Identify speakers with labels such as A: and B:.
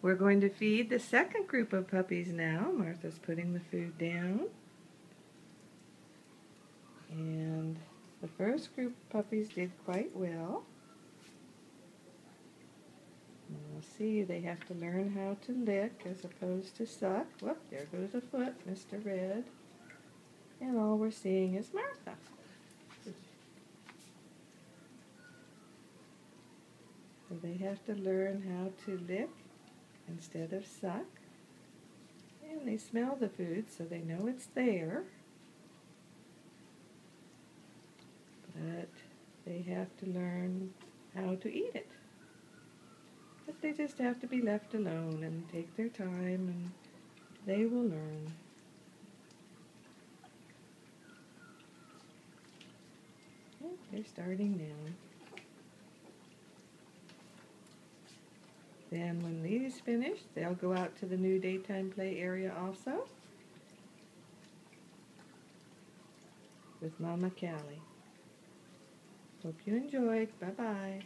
A: We're going to feed the second group of puppies now. Martha's putting the food down. And the first group of puppies did quite well. And we'll see, they have to learn how to lick as opposed to suck. Whoop, there goes a foot, Mr. Red. And all we're seeing is Martha. So they have to learn how to lick instead of suck. And they smell the food so they know it's there. But they have to learn how to eat it. But they just have to be left alone and take their time, and they will learn. Oh, they're starting now. Then when these finish, they'll go out to the new daytime play area also with Mama Callie. Hope you enjoyed. Bye-bye.